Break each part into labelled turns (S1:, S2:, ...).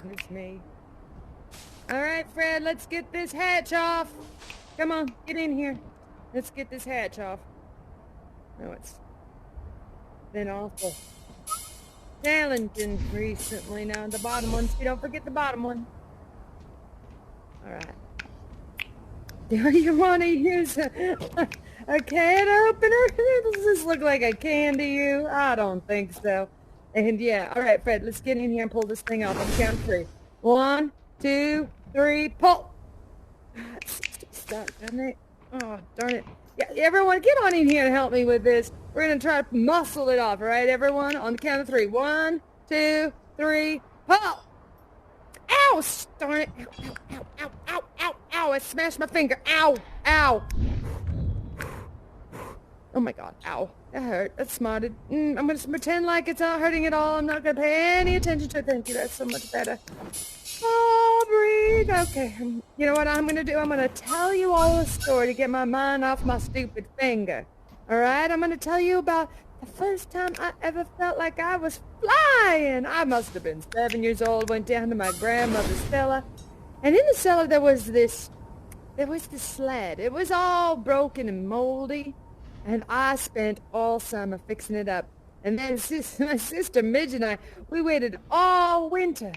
S1: Goodness me. All right, Fred, let's get this hatch off. Come on, get in here. Let's get this hatch off. Oh, it's been awful challenging recently. Now, the bottom one, so don't forget the bottom one. All right. Do you want to use a can opener? Does this look like a can to you? I don't think so. And yeah, all right, Fred, let's get in here and pull this thing off on the count of 3. 1, 2, 3, pull. It's stuck, doesn't it? Oh, darn it. Yeah, everyone, get on in here and help me with this. We're going to try to muscle it off, all right, everyone? On the count of 3. 1, 2, 3, pull. Ow! Darn it. Ow, ow, ow, ow, ow, ow. I smashed my finger. Ow, ow. Oh, my God. Ow. That hurt. That smarted. I'm going to pretend like it's not hurting at all. I'm not going to pay any attention to it. Thank you. That's so much better. Oh, breathe. Okay. You know what I'm going to do? I'm going to tell you all a story to get my mind off my stupid finger. All right? I'm going to tell you about the first time I ever felt like I was flying. I must have been 7 years old. Went down to my grandmother's cellar. And in the cellar there was this sled. It was all broken and moldy. And I spent all summer fixing it up. And then my sister Midge and I, we waited all winter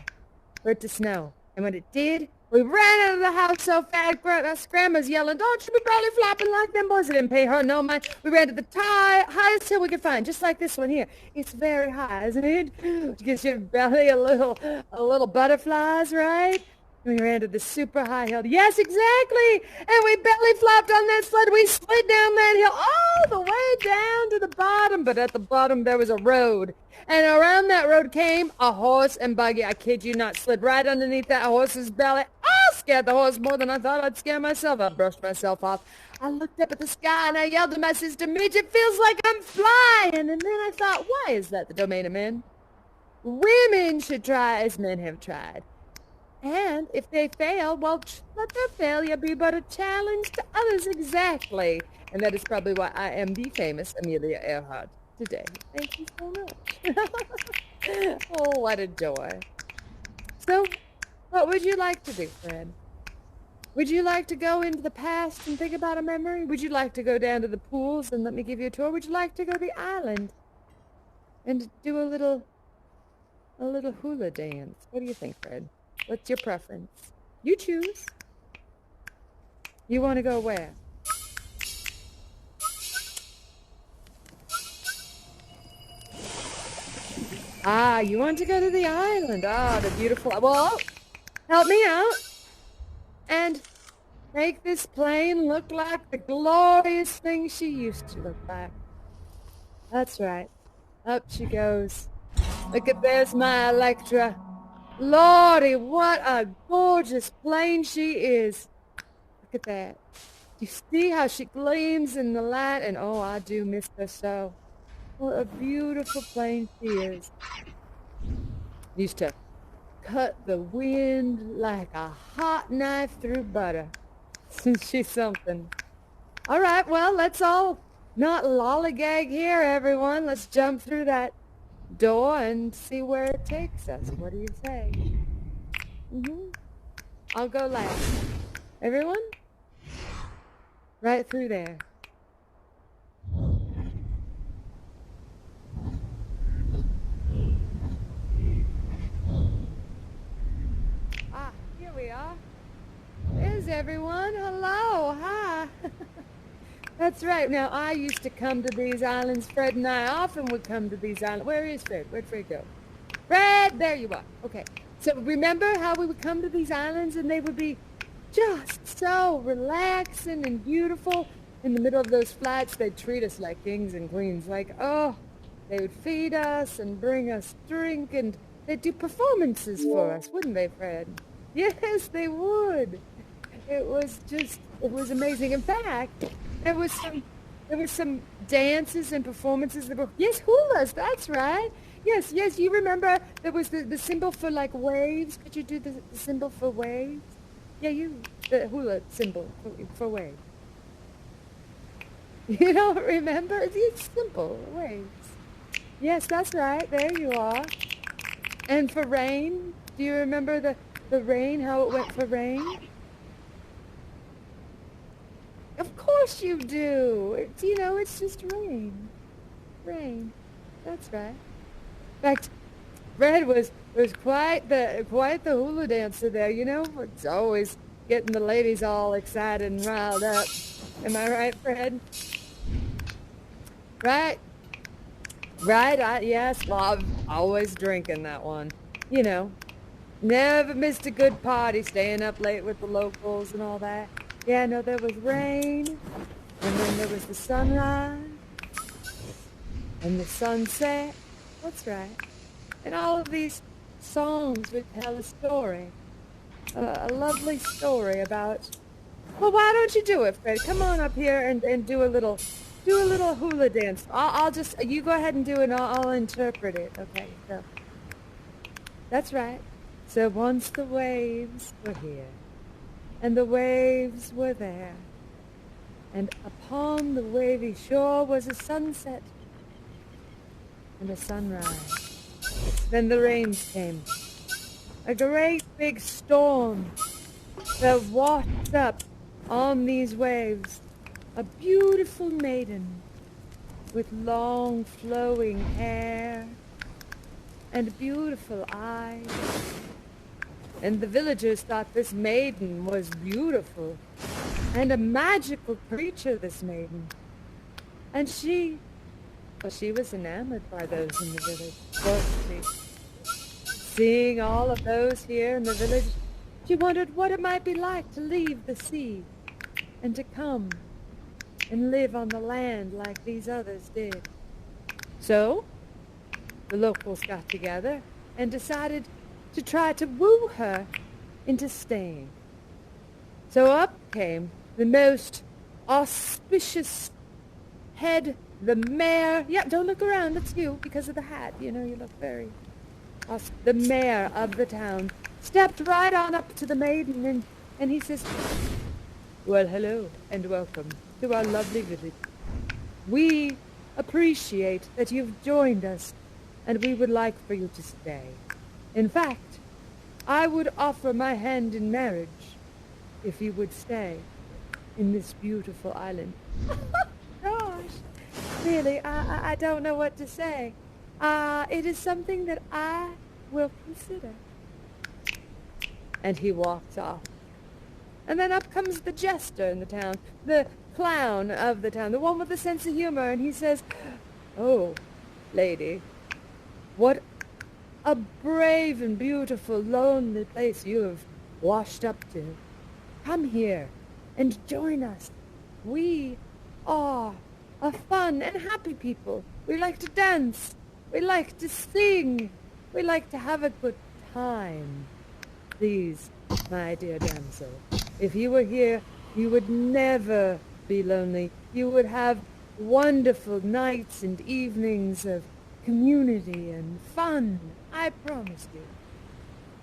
S1: for it to snow. And when it did, we ran out of the house so fast. Grandma's yelling, "Don't you be belly flopping like them boys." I didn't pay her no mind. We ran to the highest hill we could find, just like this one here. It's very high, isn't it? It gives your belly a little butterflies, right? We ran to the super high hill. Yes, exactly. And we belly flopped on that sled. We slid down that hill all the way down to the bottom. But at the bottom, there was a road. And around that road came a horse and buggy. I kid you not, slid right underneath that horse's belly. I scared the horse more than I thought I'd scare myself. I brushed myself off. I looked up at the sky and I yelled to my sister Midge, "It feels like I'm flying." And then I thought, why is that the domain of men? Women should try as men have tried. And if they fail, well, let their failure be but a challenge to others. Exactly. And that is probably why I am the famous Amelia Earhart today. Thank you so much. Oh, what a joy. So, what would you like to do, Fred? Would you like to go into the past and think about a memory? Would you like to go down to the pools and let me give you a tour? Would you like to go to the island and do a little hula dance? What do you think, Fred? What's your preference? You choose. You want to go where? Ah, you want to go to the island. Ah, the beautiful... Well, help me out. And make this plane look like the glorious thing she used to look like. That's right. Up she goes. Look at, there's my Electra. Lordy, what a gorgeous plane she is. Look at that. You see how she gleams in the light? And oh, I do miss her so. What a beautiful plane she is. Used to cut the wind like a hot knife through butter. She's something. All right, well, let's all not lollygag here, everyone. Let's jump through that door and see where it takes us. What do you say? I'll go last. Everyone? Right through there. Ah, here we are. There's everyone. Hello. Hi. That's right. Now, I used to come to these islands. Fred and I often would come to these islands. Where is Fred? Where'd Fred go? Fred! There you are. Okay. So remember how we would come to these islands and they would be just so relaxing and beautiful. In the middle of those flats, they'd treat us like kings and queens. Like, oh, they would feed us and bring us drink and they'd do performances for us, wouldn't they, Fred? Yes, they would. It was amazing. In fact, there was some dances and performances. Yes, hulas, that's right. Yes, you remember there was the symbol for like waves. Could you do the symbol for waves? Yeah, the hula symbol for waves. You don't remember? It's simple, waves. Yes, that's right. There you are. And for rain, Do you remember the rain, how it went for rain? Of course you do. It's, you know, it's just rain. Rain. That's right. In fact, Fred was quite the hula dancer there, you know? It's always getting the ladies all excited and riled up. Am I right, Fred? Right? Right? Yes, well, I'm always drinking that one. You know, never missed a good party, staying up late with the locals and all that. Yeah, no, there was rain, and then there was the sunrise, and the sunset. That's right. And all of these songs would tell a story. A lovely story about... Well, why don't you do it, Fred? Come on up here and do a little hula dance. I'll just... You go ahead and do it, and I'll interpret it. Okay, so... That's right. So once the waves were here, and the waves were there, and upon the wavy shore was a sunset and a sunrise. Then the rains came, a great big storm that washed up on these waves a beautiful maiden with long flowing hair and beautiful eyes. And the villagers thought this maiden was beautiful and a magical creature, this maiden. And she was enamored by those in the village, wasn't she? Seeing all of those here in the village, she wondered what it might be like to leave the sea and to come and live on the land like these others did. So, the locals got together and decided to try to woo her into staying. So up came the most auspicious head, the mayor. Yeah, don't look around, it's you, because of the hat. You know, you look very... The mayor of the town stepped right on up to the maiden and he says, "Well, hello and welcome to our lovely village. We appreciate that you've joined us, and we would like for you to stay. In fact, I would offer my hand in marriage if you would stay in this beautiful island." Gosh, really, I don't know what to say. It is something that I will consider. And he walks off. And then up comes the jester in the town, the clown of the town, the one with a sense of humor, and he says, "Oh, lady, what a brave and beautiful, lonely place you have washed up to. Come here and join us. We are a fun and happy people. We like to dance. We like to sing. We like to have a good time. Please, my dear damsel, if you were here, you would never be lonely. You would have wonderful nights and evenings of community and fun. I promise you.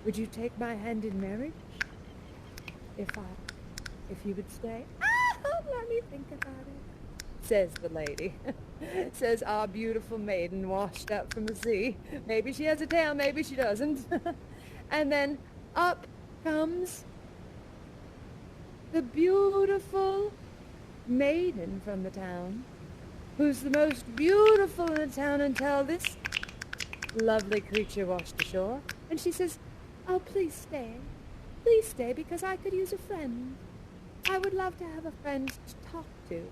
S1: Would you take my hand in marriage? If you would stay?" Let me think about it, says the lady. Says our beautiful maiden washed up from the sea. Maybe she has a tail, maybe she doesn't. And then up comes the beautiful maiden from the town, who's the most beautiful in the town until this lovely creature washed ashore. And she says, "Oh, please stay. Please stay, because I could use a friend. I would love to have a friend to talk to,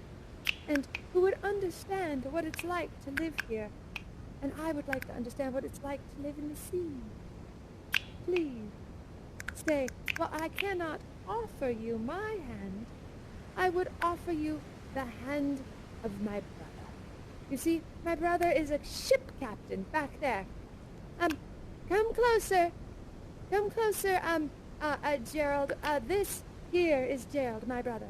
S1: and who would understand what it's like to live here. And I would like to understand what it's like to live in the sea. Please stay. Well, I cannot offer you my hand. I would offer you the hand of my brother. You see, my brother is a ship captain back there. Come closer. Come closer, Gerald. This here is Gerald, my brother.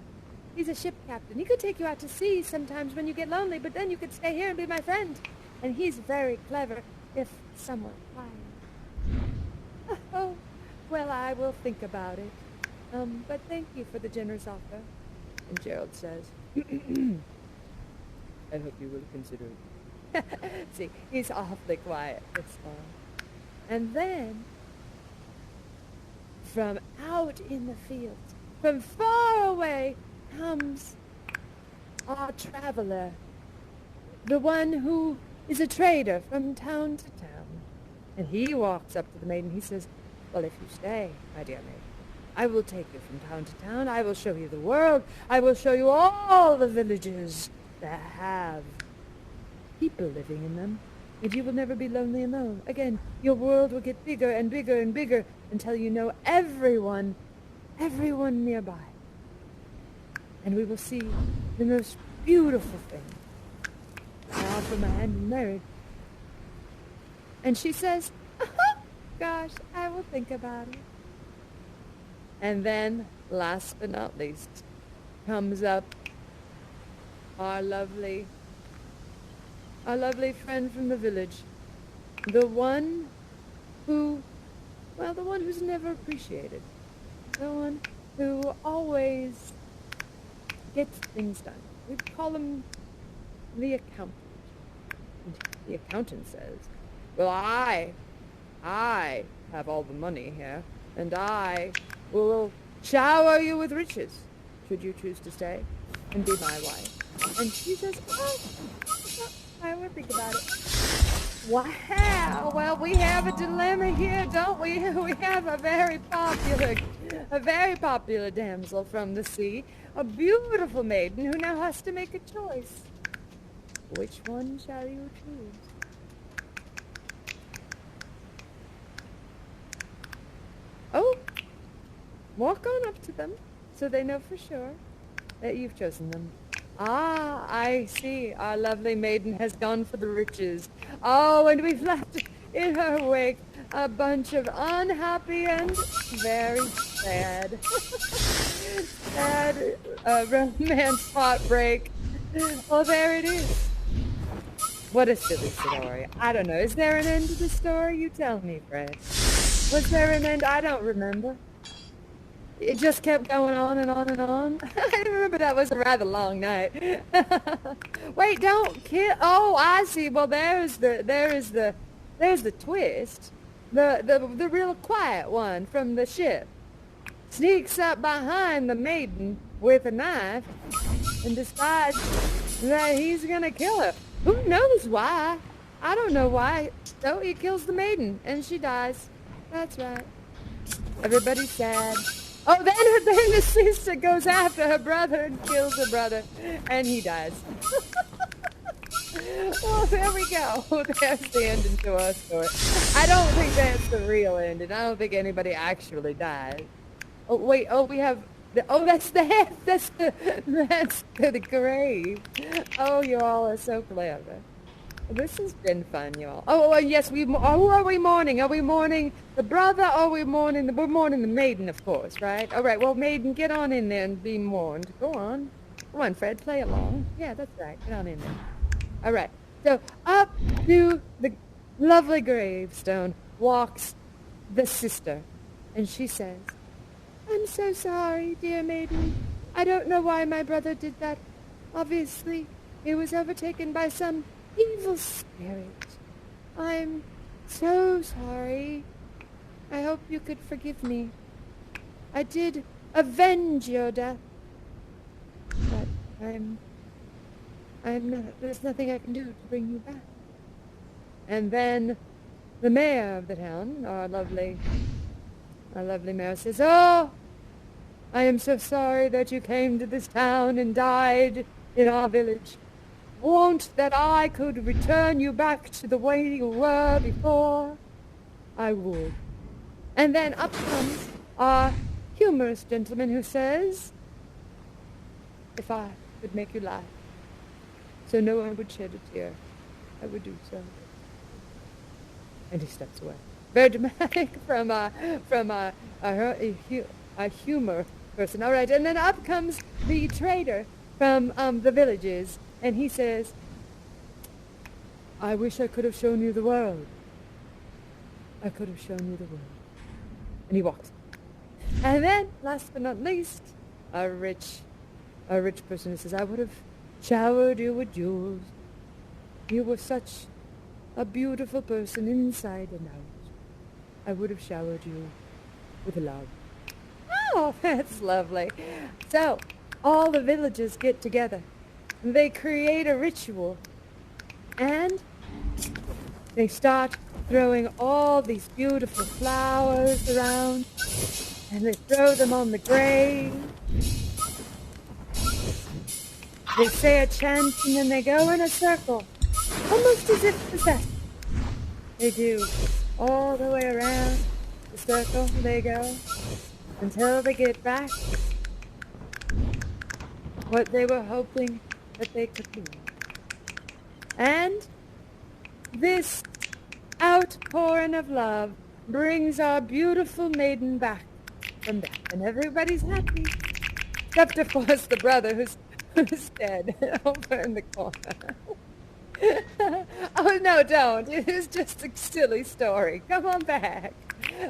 S1: He's a ship captain. He could take you out to sea sometimes when you get lonely, but then you could stay here and be my friend. And he's very clever, if somewhat quiet." "Oh, well, I will think about it. But thank you for the generous offer." And Gerald says, "I hope you will consider it." See, he's awfully quiet this time. And then from out in the fields, from far away, comes our traveler, the one who is a trader from town to town. And he walks up to the maiden. He says, well, if you stay, my dear maiden, I will take you from town to town. I will show you the world. I will show you all the villages that have people living in them. And you will never be lonely alone. Again, your world will get bigger and bigger and bigger until you know everyone nearby. And we will see the most beautiful thing. I offer my hand in marriage. And she says, oh, gosh, I will think about it. And then, last but not least, comes up our lovely friend from the village. The one who's never appreciated. The one who always gets things done. We call him the accountant. And the accountant says, well, I have all the money here, and I will shower you with riches, should you choose to stay and be my wife. And she says, oh, I will think about it. Wow, well, we have a dilemma here, don't we? We have a very popular damsel from the sea, a beautiful maiden who now has to make a choice. Which one shall you choose? Oh, walk on up to them so they know for sure that you've chosen them. Ah, I see. Our lovely maiden has gone for the riches. Oh, and we've left in her wake a bunch of unhappy and very sad, sad romance heartbreak. Oh, there it is. What a silly story. I don't know. Is there an end to the story? You tell me, Fred. Was there an end? I don't remember. It just kept going on and on and on. I remember that was a rather long night. Wait, don't kill. Oh, I see. Well, there's the twist. The real quiet one from the ship sneaks up behind the maiden with a knife and decides that he's gonna kill her. Who knows why? I don't know why. So he kills the maiden and she dies. That's right. Everybody's sad. Oh, then the sister goes after her brother and kills her brother, and he dies. Well, there we go. There's the ending to our story. I don't think that's the real ending. I don't think anybody actually died. Oh, wait. Oh, we have... that's the head. That's the grave. Oh, you all are so clever. This has been fun, y'all. Oh, yes, who are we mourning? Are we mourning the brother, or are we mourning we're mourning the maiden, of course, right? All right, well, maiden, get on in there and be mourned. Go on. Come on, Fred, play along. Yeah, that's right. Get on in there. All right. So up to the lovely gravestone walks the sister, and she says, I'm so sorry, dear maiden. I don't know why my brother did that. Obviously, he was overtaken by some evil spirit. I'm so sorry. I hope you could forgive me. I did avenge your death, but I'm not, there's nothing I can do to bring you back. And then the mayor of the town, our lovely mayor, says, oh, I am so sorry that you came to this town and died in our village. Won't that I could return you back to the way you were before? I would. And then up comes our humorous gentleman who says, if I could make you laugh, so no one would shed a tear, I would do so. And he steps away. Very dramatic from a humor person. All right, and then up comes the trader from the villages, and he says, I wish I could have shown you the world. I could have shown you the world. And he walks. And then, last but not least, a rich person who says, I would have showered you with jewels. You were such a beautiful person inside and out. I would have showered you with love. Oh, that's lovely. So, all the villagers get together. They create a ritual. And they start throwing all these beautiful flowers around. And they throw them on the grave. They say a chant and then they go in a circle. Almost as if possessed. They do. All the way around the circle they go. Until they get back what they were hoping that they could be. And this outpouring of love brings our beautiful maiden back from death. And everybody's happy. Except, of course, the brother who's dead over in the corner. Oh, no, don't. It was just a silly story. Come on back.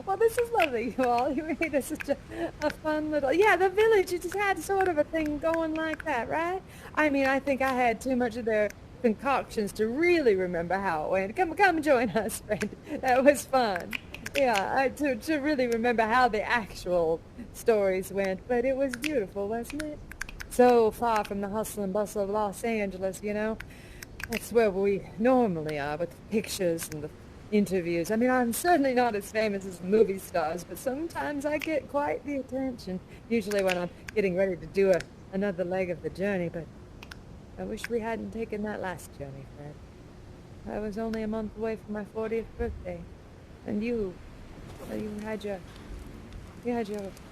S1: Well, this is lovely, you all. You made us such a fun little... Yeah, the village, it just had sort of a thing going like that, right? I mean, I think I had too much of their concoctions to really remember how it went. Come join us, friend. That was fun. Yeah, to really remember how the actual stories went. But it was beautiful, wasn't it? So far from the hustle and bustle of Los Angeles, you know. That's where we normally are with the pictures and the interviews. I mean, I'm certainly not as famous as the movie stars, but sometimes I get quite the attention, usually when I'm getting ready to do another leg of the journey, but I wish we hadn't taken that last journey, Fred. I was only a month away from my 40th birthday, and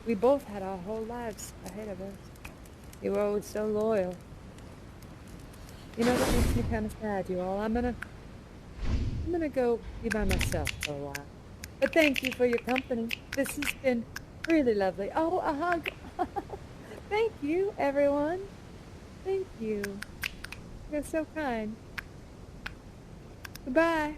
S1: we both had our whole lives ahead of us. You were always so loyal. You know, that makes me kind of sad, you all. I'm gonna go be by myself for a while. But thank you for your company. This has been really lovely. Oh, a hug. Thank you, everyone. Thank you. You're so kind. Goodbye.